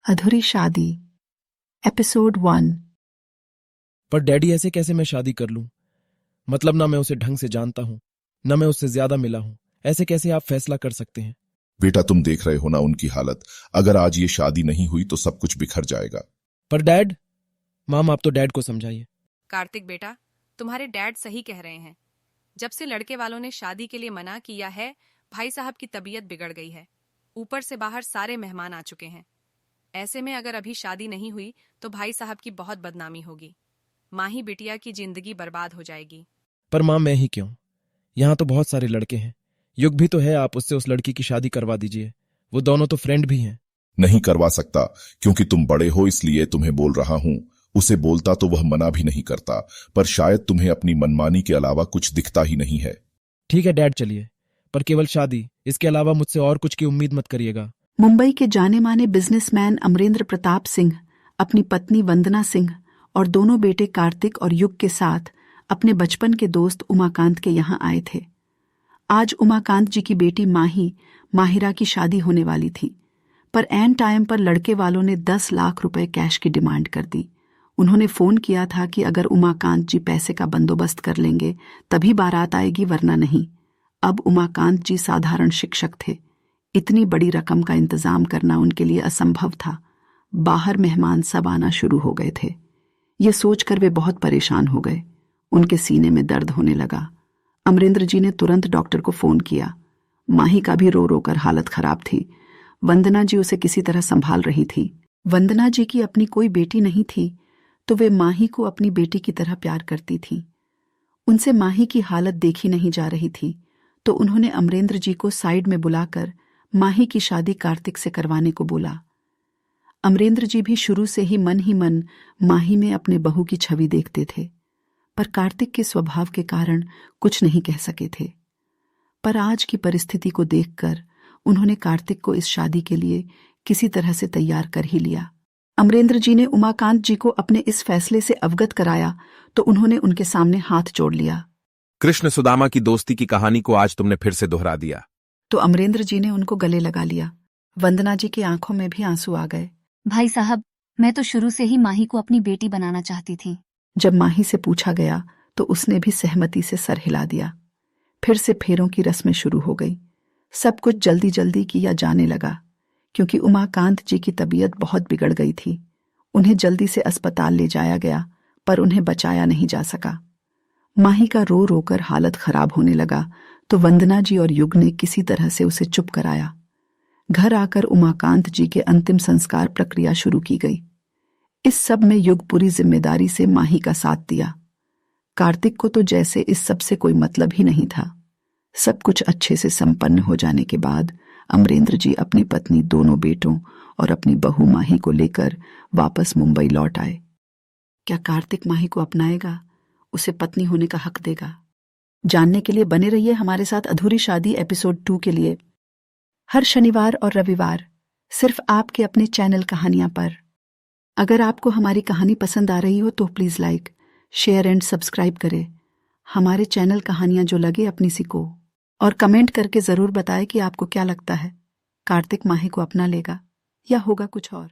अधूरी शादी एपिसोड 1। पर डैडी ऐसे कैसे मैं शादी कर लूं? मतलब ना मैं उसे ढंग से जानता हूं, ना मैं उससे ज्यादा मिला हूं। ऐसे कैसे आप फैसला कर सकते हैं? बेटा, तुम देख रहे हो ना उनकी हालत। अगर आज ये शादी नहीं हुई तो सब कुछ बिखर जाएगा। पर डैड, माम आप तो डैड को समझाइए। कार्तिक बेटा, तुम्हारे डैड सही कह रहे हैं। जब से लड़के वालों ने शादी के लिए मना किया है, भाई साहब की तबीयत बिगड़ गई है। ऊपर से बाहर सारे मेहमान आ चुके हैं। ऐसे में अगर अभी शादी नहीं हुई तो भाई साहब की बहुत बदनामी होगी। माही बिटिया की जिंदगी बर्बाद हो जाएगी। पर माम मैं ही क्यों? यहाँ तो बहुत सारे लड़के हैं। युग भी तो है, आप उससे उस लड़की की शादी करवा दीजिए। वो दोनों तो फ्रेंड भी हैं। नहीं करवा सकता, क्योंकि तुम बड़े हो इसलिए तुम्हें बोल रहा हूं। उसे बोलता तो वह मना भी नहीं करता, पर शायद तुम्हें अपनी मनमानी के अलावा कुछ दिखता ही नहीं है। ठीक है डैड, चलिए, पर केवल शादी, इसके अलावा मुझसे और कुछ की उम्मीद मत करिएगा। मुंबई के जाने माने बिजनेसमैन अमरेंद्र प्रताप सिंह अपनी पत्नी वंदना सिंह और दोनों बेटे कार्तिक और युग के साथ अपने बचपन के दोस्त उमाकांत के यहाँ आए थे। आज उमाकांत जी की बेटी माहिरा की शादी होने वाली थी, पर एन टाइम पर लड़के वालों ने 10 लाख रुपए कैश की डिमांड कर दी। उन्होंने फोन किया था कि अगर उमाकांत जी पैसे का बंदोबस्त कर लेंगे तभी बारात आएगी, वरना नहीं। अब उमाकांत जी साधारण शिक्षक थे। इतनी बड़ी रकम का इंतजाम करना उनके लिए असंभव था। बाहर मेहमान सब आना शुरू हो गए थे। ये सोचकर वे बहुत परेशान हो गए। उनके सीने में दर्द होने लगा। अमरेंद्र जी ने तुरंत डॉक्टर को फोन किया। माही का भी रो रो कर हालत खराब थी। वंदना जी उसे किसी तरह संभाल रही थी। वंदना जी की अपनी कोई बेटी नहीं थी, तो वे माही को अपनी बेटी की तरह प्यार करती थी। उनसे माही की हालत देखी नहीं जा रही थी, तो उन्होंने अमरेंद्र जी को साइड में बुलाकर माही की शादी कार्तिक से करवाने को बोला। अमरेंद्र जी भी शुरू से ही मन माही में अपने बहू की छवि देखते थे, पर कार्तिक के स्वभाव के कारण कुछ नहीं कह सके थे। पर आज की परिस्थिति को देखकर उन्होंने कार्तिक को इस शादी के लिए किसी तरह से तैयार कर ही लिया। अमरेंद्र जी ने उमाकांत जी को अपने इस फैसले से अवगत कराया तो उन्होंने उनके सामने हाथ जोड़ लिया। कृष्ण सुदामा की दोस्ती की कहानी को आज तुमने फिर से दोहरा दिया। तो अमरेंद्र जी ने उनको गले लगा लिया। वंदना जी की आंखों में भी आंसू आ गए। भाई साहब, मैं तो शुरू से ही माही को अपनी बेटी बनाना चाहती थी। जब माही से पूछा गया तो उसने भी सहमति से सर हिला दिया। फिर से फेरों की रस्में शुरू हो गई। सब कुछ जल्दी जल्दी किया जाने लगा, क्योंकि उमाकांत जी की तबीयत बहुत बिगड़ गई थी। उन्हें जल्दी से अस्पताल ले जाया गया, पर उन्हें बचाया नहीं जा सका। माही का रो रो कर हालत खराब होने लगा, तो वंदना जी और युग ने किसी तरह से उसे चुप कराया। घर आकर उमाकांत जी के अंतिम संस्कार प्रक्रिया शुरू की गई। इस सब में युग पूरी जिम्मेदारी से माही का साथ दिया। कार्तिक को तो जैसे इस सब से कोई मतलब ही नहीं था। सब कुछ अच्छे से संपन्न हो जाने के बाद अमरेंद्र जी अपनी पत्नी, दोनों बेटों और अपनी बहू माही को लेकर वापस मुंबई लौट आए। क्या कार्तिक माही को अपनाएगा, उसे पत्नी होने का हक देगा? जानने के लिए बने रहिए हमारे साथ अधूरी शादी एपिसोड 2 के लिए, हर शनिवार और रविवार सिर्फ आपके अपने चैनल कहानियां पर। अगर आपको हमारी कहानी पसंद आ रही हो तो please like, share and subscribe करें। हमारे चैनल कहानियां जो लगे अपनी सी को, और कमेंट करके जरूर बताएं कि आपको क्या लगता है, कार्तिक माही को अपना लेगा या होगा कुछ और।